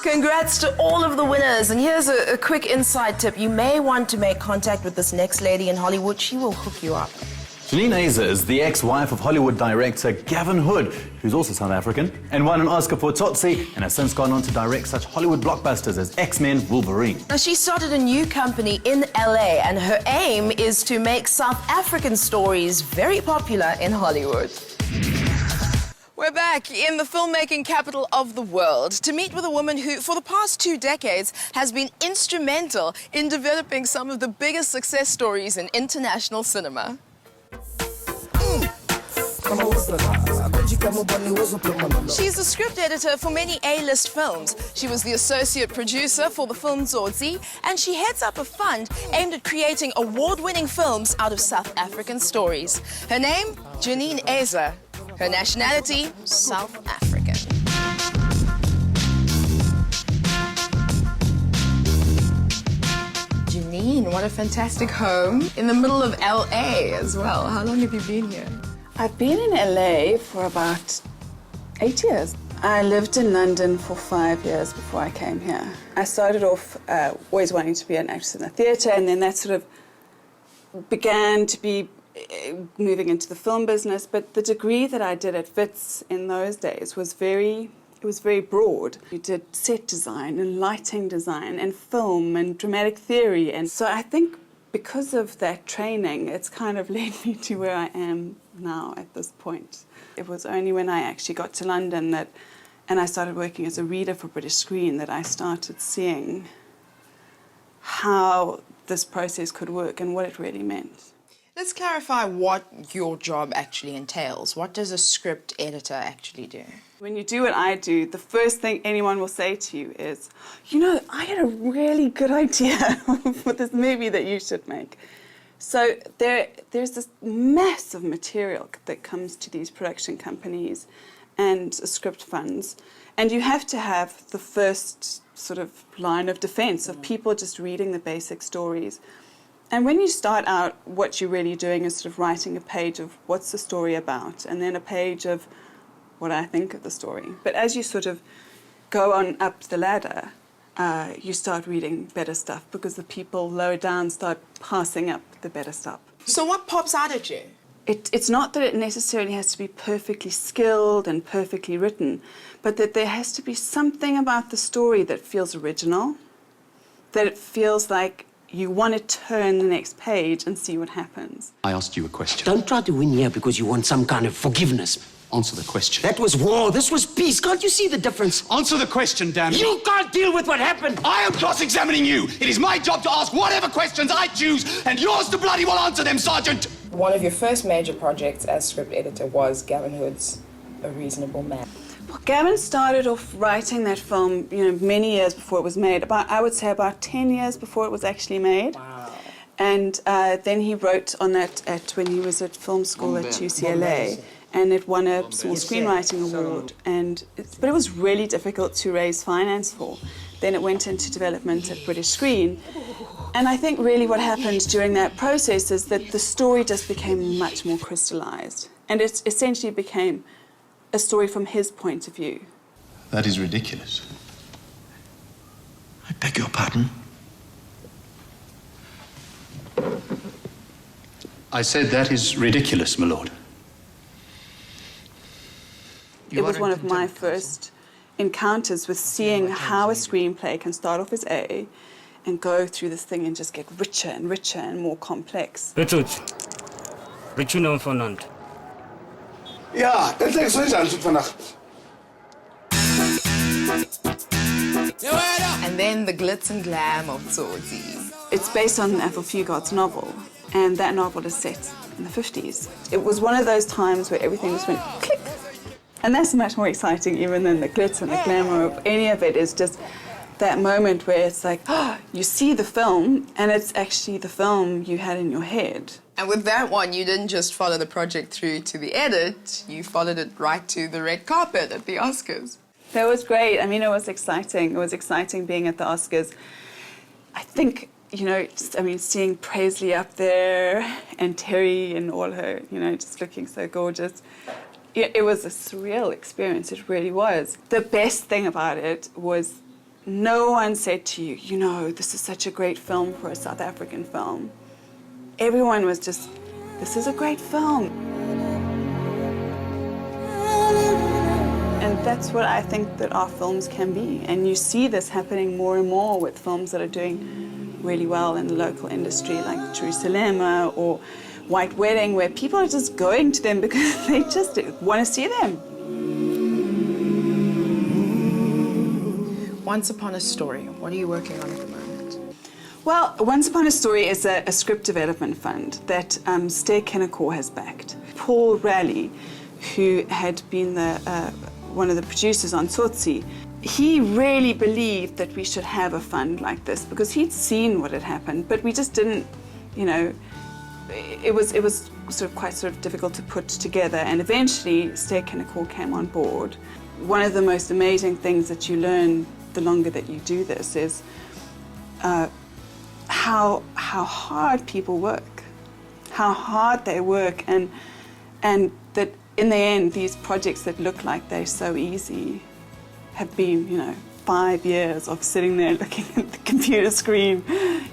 Congrats to all of the winners. And here's a quick inside tip. You may want to make contact with this next lady in Hollywood. She will hook you up. Janine Eser is the ex-wife of Hollywood director Gavin Hood, who's also South African, and won an Oscar for Tsotsi, and has since gone on to direct such Hollywood blockbusters as X-Men Wolverine. Now, she started a new company in LA, and her aim is to make South African stories very popular in Hollywood. We're back in the filmmaking capital of the world to meet with a woman who, for the past 2 decades, has been instrumental in developing some of the biggest success stories in international cinema. She's the script editor for many A-list films. She was the associate producer for the film Tsotsi, and she heads up a fund aimed at creating award-winning films out of South African stories. Her name, Janine Eser. Her nationality, South African. Janine, what a fantastic home. In the middle of LA as well. How long have you been here? I've been in LA for about 8 years. I lived in London for 5 years before I came here. I started off always wanting to be an actress in the theatre, and then that sort of began to be moving into the film business. But the degree that I did at Wits in those days was very broad. You did set design and lighting design and film and dramatic theory. And so I think because of that training, it's kind of led me to where I am now at this point. It was only when I actually got to London and I started working as a reader for British Screen, that I started seeing how this process could work and what it really meant. Let's clarify what your job actually entails. What does a script editor actually do? When you do what I do, the first thing anyone will say to you is, you know, I had a really good idea for this movie that you should make. So there's this mass of material that comes to these production companies and script funds, and you have to have the first sort of line of defense of people just reading the basic stories. And when you start out, what you're really doing is sort of writing a page of what's the story about, and then a page of what I think of the story. But as you sort of go on up the ladder, you start reading better stuff because the people lower down start passing up the better stuff. So what pops out at you? It's not that it necessarily has to be perfectly skilled and perfectly written, but that there has to be something about the story that feels original, that it feels like you want to turn the next page and see what happens. I asked you a question. Don't try to win here because you want some kind of forgiveness. Answer the question. That was war, this was peace. Can't you see the difference? Answer the question, damn it. You can't deal with what happened. I am cross-examining you. It is my job to ask whatever questions I choose, and yours to bloody well answer them, Sergeant. One of your first major projects as script editor was Gavin Hood's A Reasonable Man. Well, Gavin started off writing that film, you know, many years before it was made. I would say about 10 years before it was actually made. Wow. And then he wrote on that when he was at film school at UCLA. And it won a small screenwriting award. But it was really difficult to raise finance for. Then it went into development at British Screen. And I think really what happened during that process is that the story just became much more crystallized. And it essentially became a story from his point of view. That is ridiculous. I beg your pardon? I said that is ridiculous, my lord. It was one of my first encounters with seeing how a screenplay can start off as A and go through this thing and just get richer and more complex. Ja, dit is so iets vandag. And then the glitz and glam of Tsotsi. It's based on Ethel Fugard's novel, and that novel is set in the 50s. It was one of those times where everything just went click. And that's much more exciting even than the glitz and the glamour of any of it. Is just that moment where it's like, oh, you see the film, and it's actually the film you had in your head. And with that one, you didn't just follow the project through to the edit, you followed it right to the red carpet at the Oscars. That was great. I mean, it was exciting. It was exciting being at the Oscars. I think, you know, seeing Presley up there and Terry and all her, you know, just looking so gorgeous. It was a surreal experience, it really was. The best thing about it was no one said to you, you know, this is such a great film for a South African film. Everyone was just, this is a great film. And that's what I think that our films can be. And you see this happening more and more with films that are doing really well in the local industry, like Jerusalem or White Wedding, where people are just going to them because they just want to see them. Once Upon a Story, what are you working on at the moment? Well, Once Upon a Story is a script development fund that Stay Kinekor has backed. Paul Raleigh, who had been one of the producers on Tsotsi, he really believed that we should have a fund like this because he'd seen what had happened, but we just didn't, you know, it was quite difficult to put together, and eventually Stay Kinekor came on board. One of the most amazing things that you learn the longer that you do this is how hard people work, how hard they work, and that in the end these projects that look like they're so easy have been, you know, 5 years of sitting there looking at the computer screen,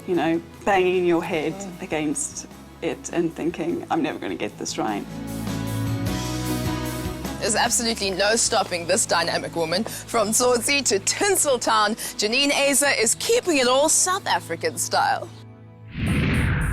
you know, banging your head against it and thinking, I'm never going to get this right. There's absolutely no stopping this dynamic woman. From Tsotsi to Tinseltown, Janine Eser is keeping it all South African style.